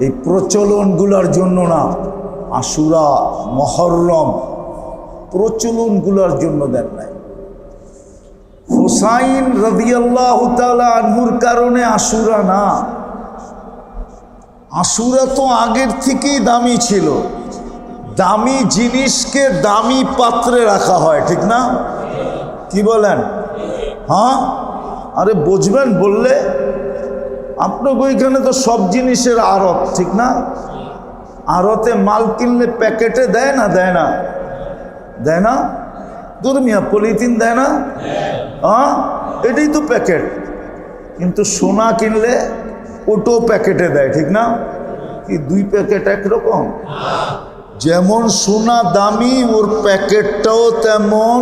এই প্রচলনগুলোর জন্য না। আশুরা, মুহররম প্রচলনগুলোর জন্য দেন নাই। হুসাইন রাদিয়াল্লাহু তাআলা আনহুর কারণে আশুরা না। আশুরা তো আগের থেকেই দামি ছিল। দামি জিনিসকে দামি পাত্রে রাখা হয়, ঠিক না? কি বলেন? হ্যাঁ, আরে বুঝবেন বললে। আপনার ওইখানে তো সব জিনিসের আড়ত, ঠিক না? আড়তে মাল কিনলে প্যাকেটে দেয় না? দেয় না? দেয় না? দুর্মিয়া পলিথিন দেয় না? হ্যাঁ, এটাই তো প্যাকেট। কিন্তু সোনা কিনলে ওটাও প্যাকেটে দেয়, ঠিক না? কি 2 প্যাকেট একরকম? যেমন সোনা দামি, ওর প্যাকেটটাও তেমন।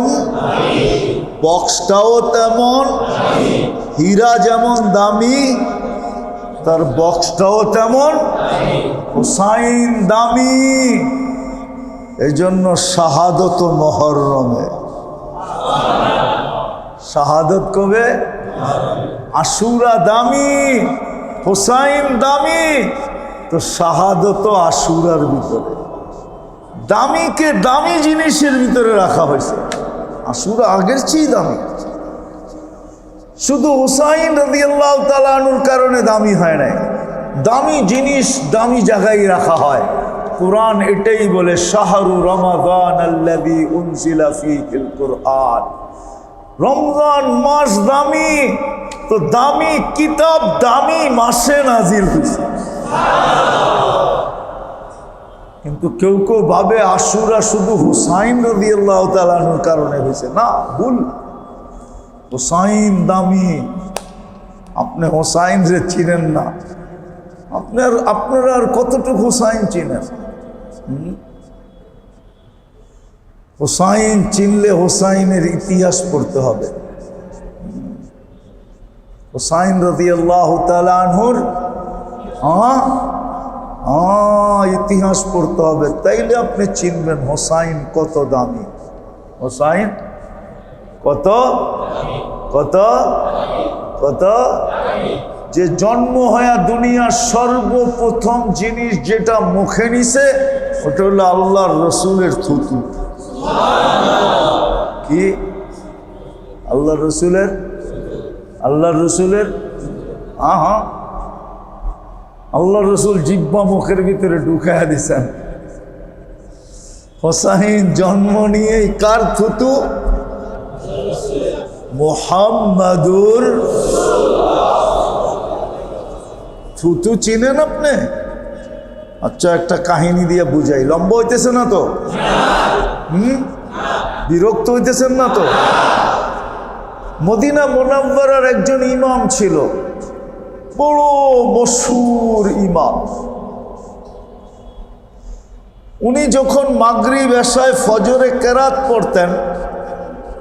বক্সটাও তেমন, হীরা যেমন দামি তার বক্সটাও তেমন, হুসাইন দামি। এই জন্য শাহাদত মুহররমে, শাহাদত কবে? আশুরা দামি, হুসাইন দামি, তো শাহাদত আশুরার ভিতরে। দামিকে দামি জিনিসের ভিতরে রাখা হয়েছে, আশুরা আগের চেয়ে দামি। শুধু হুসাইন রাদিয়াল্লাহু তাআলা আনহুর কারণে দামি হয় নাই, দামি জিনিস দামি জায়গায় রাখা হয়। কুরআন এটাই বলে, শাহরু রমাদান আল্লাযী উনজিলা ফীহিল কুরআন। রমজান মাস দামি, তো দামি কিতাব দামি মাসে নাজিল হয়েছে। কিন্তু কেউ কেউ ভাবে আশুরা শুধু হুসাইন রাদিয়াল্লাহু তাআলা আনহুর কারণে হয়েছে, না, ভুল। হুসাইন দামি, আপনি হুসাইন যে চিনেন না, আপনারা আর কতটুকু হুসাইন চিনেন? হুসাইন চিনলে হুসাইনের ইতিহাস পড়তে হবে। হুসাইন রাদিয়াল্লাহু তাআলা আনহুর ইতিহাস পড়তে হবে, তাইলে আপনি চিনবেন হুসাইন কত দামি। হুসাইন কত কত কত যে জন্ম হয়ে দুনিয়ার সর্বপ্রথম জিনিস যেটা মুখে নিছে ওটা হলো আল্লাহর রসুলের থুতু। কি? আল্লাহর রসুলের আল্লাহর রসুল জিব্বা মুখের ভিতরে ঢুকাইয়া দিছেন। হোসাইন জন্ম নিয়েই কার থুতু? মুহাম্মাদুর থুতু। চিনেন আপনি? আচ্ছা, একটা কাহিনী দিয়ে বুঝাই, লম্বা হইতেছে না তো? বিরক্ত হইতেছেন না তো? মদিনা মুনাওয়ারার একজন ইমাম ছিল, বড় মশহুর ইমাম। উনি যখন মাগরিব এশায় ফজরে কেরাত পড়তেন,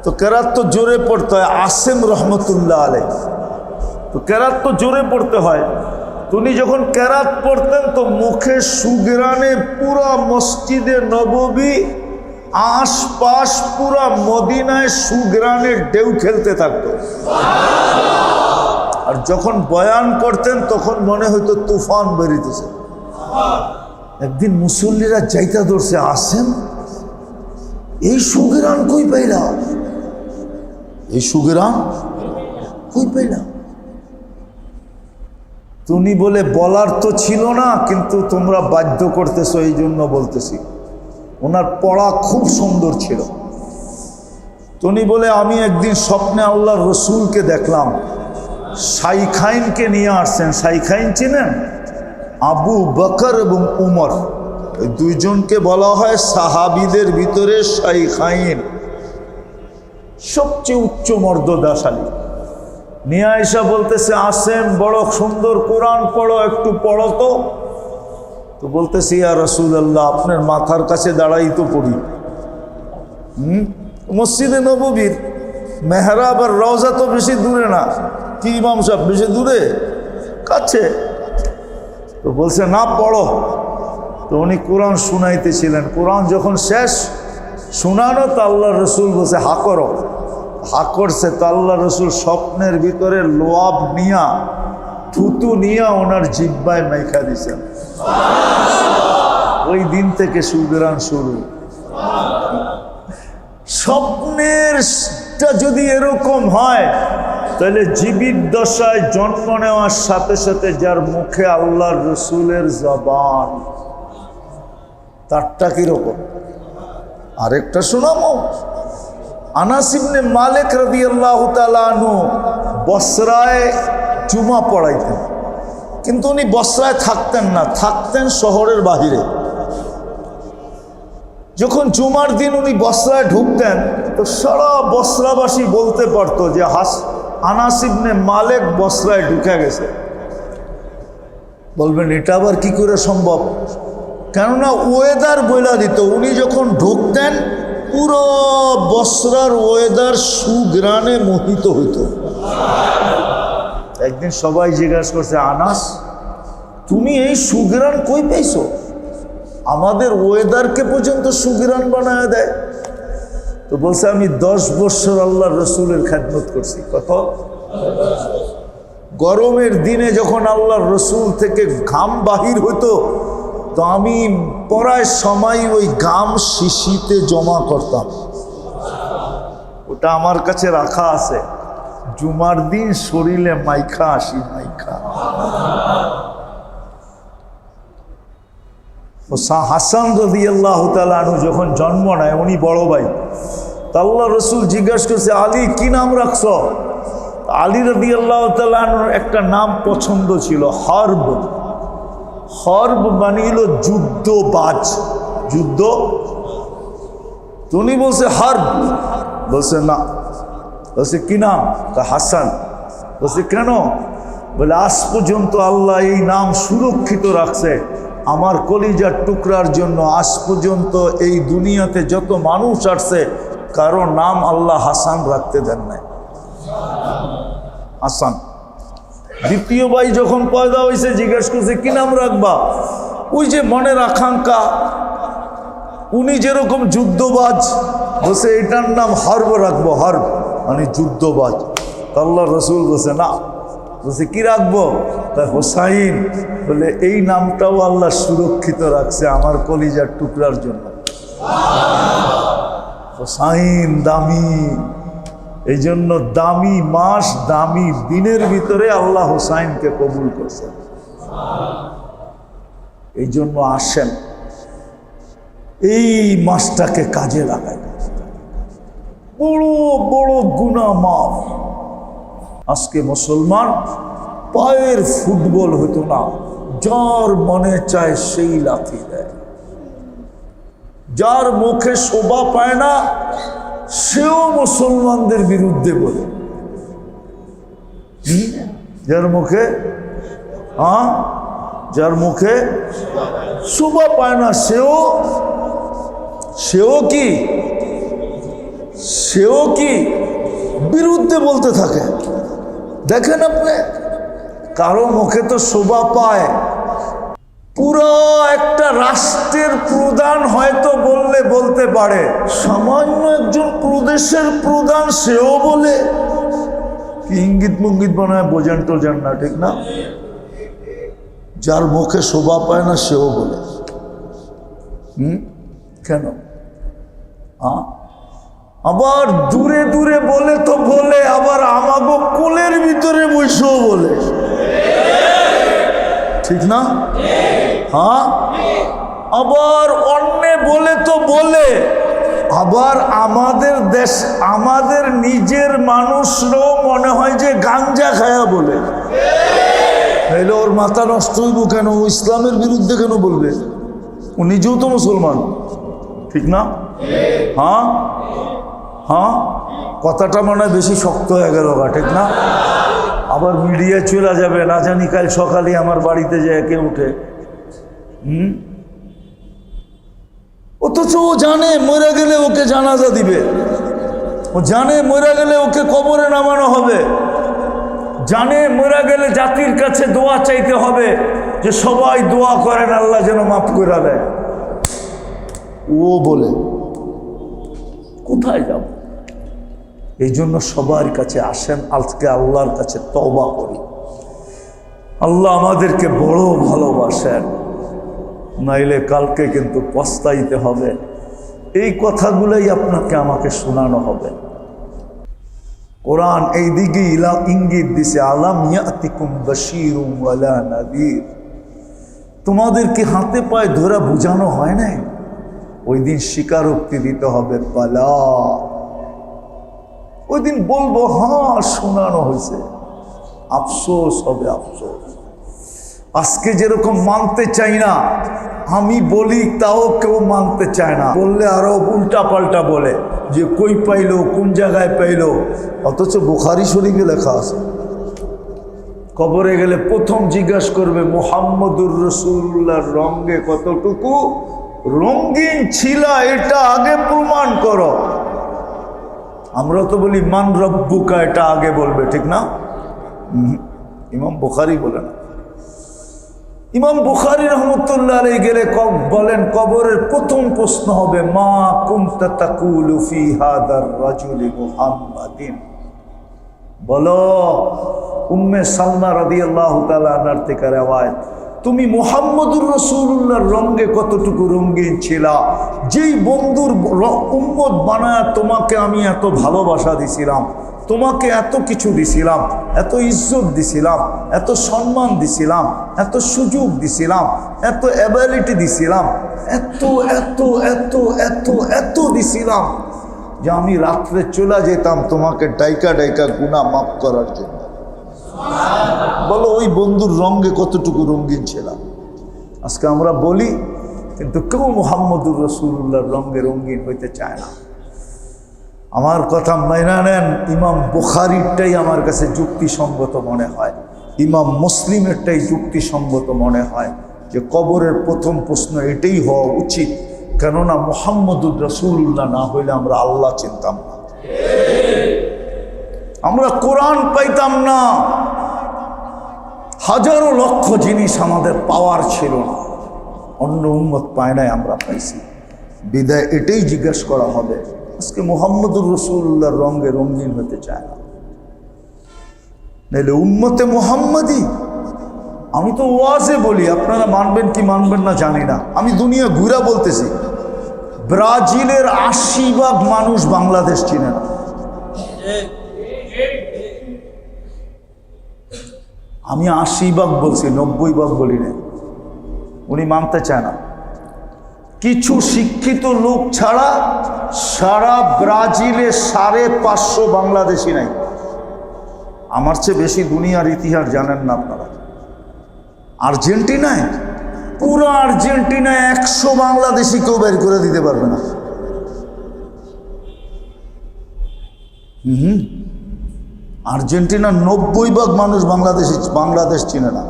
তো কেরাত তো জোরে পড়তে হয়, আসেম রহমতুল্লাহ আলাইহ, তো কেরাত তো জোরে পড়তে হয়। তো উনি যখন কেরাত পড়তেন তো মুখে সুগরানে পুরা মসজিদে নববী, আশপাশ পুরা মদিনায় সুগরানের ঢেউ খেলতে থাকতো। আর যখন বয়ান করতেন তখন মনে হইতো তুফান বেরিতেছে। একদিন মুসল্লিরা যাইতা ধরছে, আসেন এই সুগরান কই পাইলাম, এই সুগরান কই পাইলাম? তুমি বলে বলার তো ছিল না, কিন্তু তোমরা বাধ্য করতেছো, এই জন্য বলতেছি। ওনার পড়া খুব সুন্দর ছিল। তুমি বলে আমি একদিন স্বপ্নে আল্লাহর রসুলকে দেখলাম, শাইখাইনকে নিয়ে আসছেন। শাইখাইন চিনেন? আবু বকর এবং উমর, এই দুইজনকে বলা হয় সাহাবীদের ভিতরে শাইখাইন, সবচেয়ে উচ্চ মর্যাদাশালী। নিয়ে আয়েশা বলতেছে, আসেন বড় সুন্দর কোরআন পড়ো, একটু পড়ো তো। তো বলতেছি, ইয়া রাসূলুল্লাহ, আপনার মাথার কাছে দাঁড়াই তো পড়ি। মসজিদে নববীর মেহরাব আর রওজা তো বেশি দূরে না। কি ইমাম সাহেব, বেশি দূরে? কাছে। তো বলছে, না পড়ো। তো উনি কোরআন শুনাইতেছিলেন। কোরআন যখন শেষ শোনানো, তো আল্লাহ রসুল বলছে, হা করো। হা করছে, তো আল্লাহ রসুল স্বপ্নের ভিতরে লোয়াব নিয়া, থুতু নিয়া ওনার জিব্বায় মাইখা দিছেন। ওই দিন থেকে সুগরান শুরু। স্বপ্নেরটা যদি এরকম হয়, তাহলে জীবিত দশায় জন্ম নেওয়ার সাথে সাথে যার মুখে আল্লাহর রসুলের জবান, তারটা কিরকম? আরেকটা শোনাবো। আনাস ইবনে মালিক রাদিয়াল্লাহু তাআলা আনহু বসরায় জুমা পড়াইতেন, কিন্তু উনি বসরায় থাকতেন না, থাকতেন শহরের বাহিরে। যখন জুমার দিন উনি বসরায় ঢুকতেন, তো সারা বসরাবাসী বলতে পারতো যে আনাস ইবনে মালিক বসরায় ঢুকে গেছে। বলবেন এটা আবার কি করে সম্ভব? কেননা ওয়েদার বইলা দিত। উনি যখন ঢুকতেন পুরো বসরার ওয়েদার সুগ্রানে মোহিত হইত। একদিন সবাই জিজ্ঞাসা করছে, আনাস তুমি এই সুগ্রান কই পাইছো? আমাদের ওয়েদারকে পর্যন্ত সুগ্রান বানায় দেয়। তো বলছে, আমি 10 বছর আল্লাহর রসুলের খেদমত করছি। কত? গরমের দিনে যখন আল্লাহর রসুল থেকে ঘাম বাহির হতো, তো আমি পড়ায় সময় ওই ঘাম শিশিতে জমা করতাম। ওটা আমার কাছে রাখা আছে, জুমার দিন শরীরে মাইখা আসি, মাইখা। হাসান রাদিয়াল্লাহু তাআলা আনহু যখন জন্ম নেয়, উনি বড় ভাই, তা আল্লাহ রসুল জিজ্ঞাসা করছে, আলী কি নাম রাখছ? আলী রাদিয়াল্লাহু তাআলা আনহুর একটা নাম পছন্দ ছিল, হরব। হরব মানে হলো যুদ্ধবাজ, যুদ্ধ। উনি বলছে হরব, বলছে না। বলছে কি নাম? হাসান। বলছে কেন? বলে আজ পর্যন্ত আল্লাহ এই নাম সুরক্ষিত রাখছে আমার কলিজার টুকরার জন্য। আজ পর্যন্ত এই দুনিয়াতে যত মানুষ আসছে, কারো নাম আল্লাহ হাসান রাখতে দেন নাই। হাসান। দ্বিতীয় ভাই যখন পয়দা হয়েছে, জিজ্ঞেস করছে কি নাম রাখবা? ওই যে মনের আকাঙ্ক্ষা, উনি যেরকম যুদ্ধবাজ, বলছে এটার নাম হরব রাখবো, হরব মানে যুদ্ধবাজ। আল্লাহ রসুল বলছে না। বলছে কি রাখবো? তাই হোসাইন। বলে এই নামটাও আল্লাহ সুরক্ষিত রাখছে আমার কলিজার টুকরার জন্য। হোসাইন দামি, এই জন্য দামি মাস, দামি দিনের ভিতরে আল্লাহ হোসাইনকে কবুল করছে। এই জন্য আসেন এই মাসটাকে কাজে লাগাই, বড় বড় গুনাহ মাফ। আজকে মুসলমান পায়ের ফুটবল হতো না, যার মনে চায় সেই লাথি দেয়। যার মুখে শোভা পায় না, সেও মুসলমানদের বিরুদ্ধে বলে। যার মুখে যার মুখে শোভা পায় না, সেও কি বিরুদ্ধে বলতে থাকে। দেখেন আপনি, কারো মুখে তো শোভা পায়, পুরো একটা রাষ্ট্রের প্রধান হয়তো বলতে পারে, সামান্য একজন প্রদেশের প্রধান সেও বলে। কি ইঙ্গিত মঙ্গিত বানায় বোঝান টোজান না, ঠিক না? যার মুখে শোভা পায় না সেও বলে। কেন? আবার দূরে দূরে বলে তো বলে, আবার আমাগো কোলের ভিতরে বসেও বলে, ঠিক না? আবার অন্য বলে তো বলে, আবার আমাদের দেশ, আমাদের নিজের মানুষরাও মনে হয় যে গাঞ্জা খায়া বলে। তাইলে ওর মাথা নষ্ট হইব কেন? ও ইসলামের বিরুদ্ধে কেন বলবে? ও নিজেও তো মুসলমান, ঠিক না? কথাটা মনে হয় বেশি শক্ত হয়ে গেল, ঠিক না? আবার মিডিয়ায় চলে যাবে, না জানি কাল সকালে আমার বাড়িতে যায় কে উঠে। অথচ ও জানে মরে গেলে ওকে জানাজা দিবে, ও জানে মরে গেলে ওকে কবরে নামানো হবে, জানে মরে গেলে জাতির কাছে দোয়া চাইতে হবে যে সবাই দোয়া করেন আল্লাহ যেন মাফ করে দেয়। ও বলে কোথায় যাব? এই জন্য সবার কাছে আসেন, আজকে আল্লাহর কাছে তওবা করি। আল্লাহ আমাদেরকে বড় ভালোবাসেন, নাইলে কালকে কিন্তু পস্তাইতে হবে। এই কথাগুলোই আপনাকে আমাকে শোনানো হবে। কোরআন এই দিকে ইঙ্গিত দিছে, আলাম ইয়াতিকুম বাশীরুম ওয়ালা নাযীর। তোমাদেরকে হাতে পায়ে ধরে বোঝানো হয় নাই? ওই দিন স্বীকারোক্তি দিতে হবে, পালা। ওই দিন বলবো হ্যাঁ শোনানো হয়েছে, আফসোস হবে, আফসোস। আজকে যেরকম মানতে চাই না, আমি বলি তাও কেউ মানতে চায় না, বললে আরো উল্টা পাল্টা বলে যে কই পাইলো, কোন জায়গায় পাইলো। অথচ বুখারী শরীফে লেখা আছে, কবরে গেলে প্রথম জিজ্ঞাসা করবে মুহাম্মদুর রাসূলুল্লাহর রঙে কতটুকু, রঙিন ছিল এটা আগে প্রমাণ করো। আমরা তো বলি মান রব্বুকা, এটা আগে বলবে, ঠিক না? ইমাম বুখারী বলে না। ইমাম বুখারী রহমতুল্লাহ আলাইহি গেলে বলেন কবরের প্রথম প্রশ্ন হবে মা কুনতা তাকুলু ফি হাদার রাজুলি মুহাম্মাদিন। বলো উম্মে সালমা রাদিয়াল্লাহু তাআলা আনহার থেকে রওয়ায়াত, তুমি মুহাম্মদুর রাসূলুল্লাহর রঙে কতটুকু রঙিন ছিলা? যেই বন্ধুর উম্মত বানায় তোমাকে আমি এত ভালোবাসা দিছিলাম, তোমাকে এত কিছু দিছিলাম, এত ইজ্জত দিছিলাম, এত সম্মান দিছিলাম, এত সুযোগ দিছিলাম, এত অ্যাবিলিটি দিছিলাম, এত এত এত এত এত দিছিলাম যে আমি রাত্রে চলে যেতাম তোমাকে ডাইকা ডাইকা গুনাহ মাফ করার জন্য। বলো ওই বন্ধুর রঙে কতটুকু রঙিন ছিলাম? আজকে আমরা বলি, কিন্তু কেউ মুহাম্মদুর রাসূলুল্লাহর রঙে রঙিন হইতে চায় না। আমার কথা মাইনা নেন, ইমাম বুখারীরটাই আমার কাছে যুক্তিসঙ্গত মনে হয়, ইমাম মুসলিমেরটাই যুক্তিসঙ্গত মনে হয় যে কবরের প্রথম প্রশ্ন এটাই হওয়া উচিত। কেননা মুহাম্মদুর রাসূলুল্লাহ না হইলে আমরা আল্লাহ চিনতাম না, আমরা কোরআন পাইতাম না, হাজারো লক্ষ জিনিস আমাদের পাওয়ার ছিল না, অন্য উম্মত পায় নাই, আমরা পাইছি। বিদায় এটাই জিজ্ঞেস করা হবে। আজকে মুহাম্মদুর রাসূলুল্লাহর রঙে রঙিন হতে চায় না, নাহলে উম্মতে মুহাম্মাদি। আমি তো ওয়াজে বলি, আপনারা মানবেন কি মানবেন না জানি না, আমি দুনিয়া ঘুরা বলতেছি। ব্রাজিলের ৮০% মানুষ বাংলাদেশ চিনে না। আমি ৮০% বলছি, ৯০% বলি না, উনি মানতে চায় না। কিছু শিক্ষিত লোক ছাড়া সারা ব্রাজিলে ৫৫০ বাংলাদেশি নাই। আমার চেয়ে বেশি দুনিয়ার ইতিহাস জানেন না আপনারা। আর্জেন্টিনায়, পুরো আর্জেন্টিনায় ১০০ বাংলাদেশি কেউ বের করে দিতে পারবে না। আর্জেন্টিনার ৯০% মানুষ বাংলাদেশ চিনে না।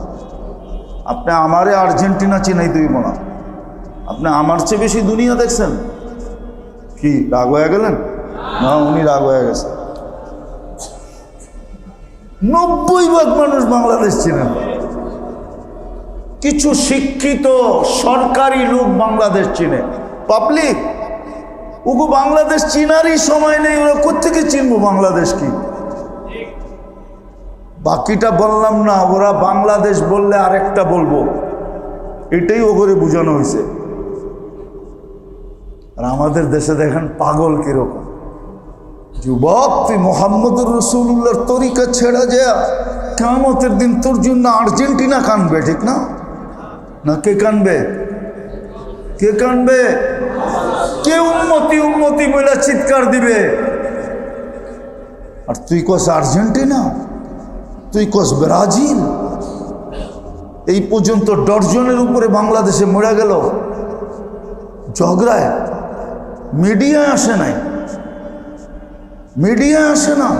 আপনি আমারে আর্জেন্টিনা চিনাই দিব না, আপনি আমার চেয়ে বেশি দুনিয়া দেখছেন। কি রাগ হয়ে গেলেন? না, উনি রাগ হয়ে গেছে। ৯০% মানুষ বাংলাদেশ চিনেন। কিছু শিক্ষিত সরকারি লোক বাংলাদেশ চিনে, পাবলিক ওগো বাংলাদেশ চিনারই সময় নেই, ওরা কোত্থেকে চিনবো বাংলাদেশ কি? বাকিটা বললাম না, ওরা বাংলাদেশ বললে আরেকটা বলবো, এটাই ওগরে বোঝানো হয়েছে। আর আমাদের দেশে দেখেন পাগল কিরকম। যুবক, তুই মুহাম্মদুর রাসূলুল্লাহর তরিকা ছেড়ে যায়, কিয়ামতের দিন তোর জন্য আর্জেন্টিনা কানবে, ঠিক না? না কে কানবে? কে কানবে? কে উম্মতি উম্মতি বলে চিৎকার দিবে। আর তুই কস আর্জেন্টিনা, তুই কস ব্রাজিল। এই পর্যন্ত ডজনের উপরে বাংলাদেশে মরে গেল ঝগড়ায়। মিডিয়া আসে নাই, মিডিয়া আসে না।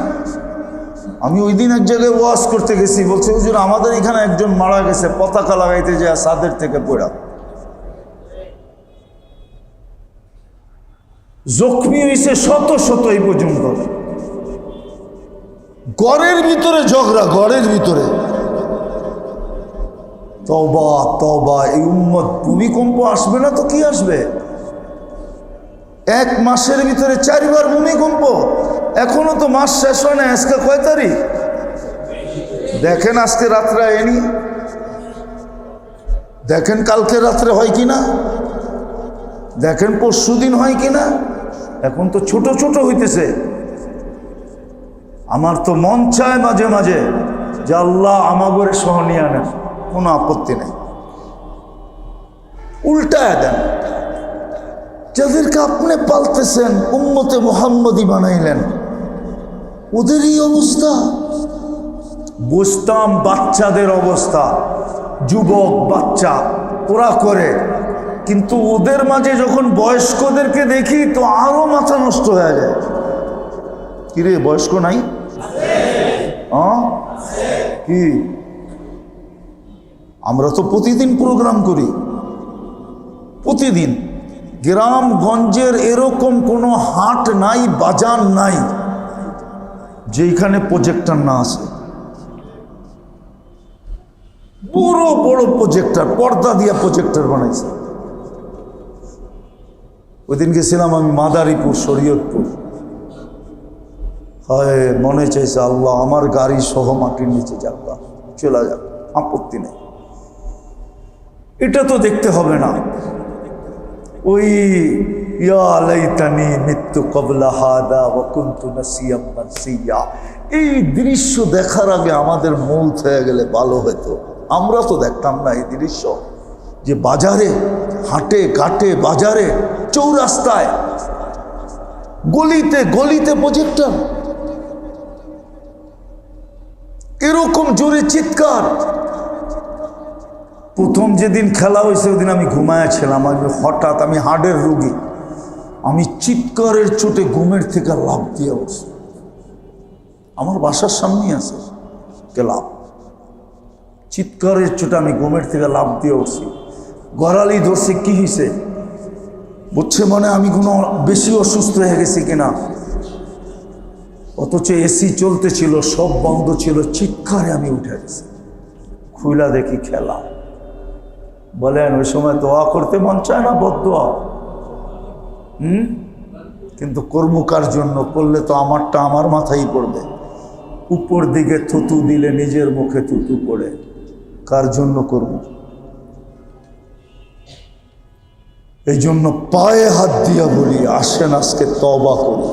আমি ওই দিন এক জায়গায় ওয়াজ করতে গেছি, বলছে হুজুর আমাদের এখানে একজন মারা গেছে পতাকা লাগাইতে যায় ছাদের থেকে পড়া, জখমি হয়েছে শত শত। এই পর্যন্ত ঘরের ভিতরে ঝগড়া, ঘরের ভিতরে। তওবা তওবা, এই উম্মত ভূমিকম্প আসবে না তো কি আসবে? ১ মাসের ভিতরে ৪ বার ভূমিকম্প। এখনো তো মাস শেষ হয় না। আজকে কয় তারিখ দেখেন? আজকে রাত্রে এনি দেখেন, কালকে রাত্রে হয় কিনা দেখেন, পরশুদিন হয় কিনা। এখন তো ছোট ছোট হইতেছে। আমার তো মন চায় মাঝে মাঝে যে আল্লাহ আমাগরে সহনিয়া নেন, কোনো আপত্তি নেই, উল্টায় দেন। যাদেরকে আপনি পালতেছেন, উম্মতে মুহাম্মদী বানাইলেন, ওদেরই অবস্থা। বুঝতাম বাচ্চাদের অবস্থা, যুবক বাচ্চা ওরা করে, কিন্তু ওদের মাঝে যখন বয়স্কদেরকে দেখি তো আরো মাথা নষ্ট হয়ে যায়। কিরে বয়স্ক নাই? কি আমরা তো প্রতিদিন প্রোগ্রাম করি, প্রতিদিন গ্রামগঞ্জের এরকম কোনো হাট নাই, বাজার নাই যেখানে প্রজেক্টর না আছে। বড় বড় প্রজেক্টর, পর্দা দিয়ে প্রজেক্টর বানাইছে। ওই দিন গেছিলাম আমি মাদারীপুর, শরীয়তপুর। হয় মনে চাইছে আল্লাহ আমার গাড়ি সহ মাটির নিচে যাক, চলে যাক, আপত্তি নেই। এটা তো দেখতে হবে না। ওই ইয়া লাইতানি মিত্তু ক্বাবলা হাদা ওয়া কুনতু নাসিয়াম মানসিয়া, এই দৃশ্য দেখার আগে আমাদের মৌত হয়ে গেলে ভালো হতো। আমরা তো দেখতাম না এই দৃশ্য, যে বাজারে, হাটে ঘাটে, বাজারে, চৌরাস্তায়, গলিতে গলিতে প্রজেক্টর, এরকম জোরে চিৎকার। প্রথম যেদিন খেলা হয়েছে ওদিন আমি ঘুমায়াছিলাম। হঠাৎ, আমি হার্টের রোগী, আমি চিৎকারের চোটে ঘুমের থেকে লাফ দিয়ে উঠছি। আমার বাসার সামনেই আছে ক্লাব। চিৎকারের চোটে আমি ঘুমের থেকে লাফ দিয়ে উঠছি। গড়ালি ধরছে, কি হয়েছে বুঝছে, মনে আমি কোনো বেশি অসুস্থ হয়ে গেছি কিনা। অথচ এসি চলতেছিল, সব বন্ধ ছিল। চিৎকারে আমি উঠে গেছি, খুইলা দেখি খেলা। বলেন ওই সময় দোয়া করতে মন চায় না? বদদোয়া। কিন্তু কর্মকার জন্য করলে তো আমারটা আমার মাথায় পড়বে। উপর দিকে থুতু দিলে নিজের মুখে থুতু পড়ে, কার জন্য করব? এই জন্য পায়ে হাত দিয়া বলি, আসেন আজকে তওবা করি।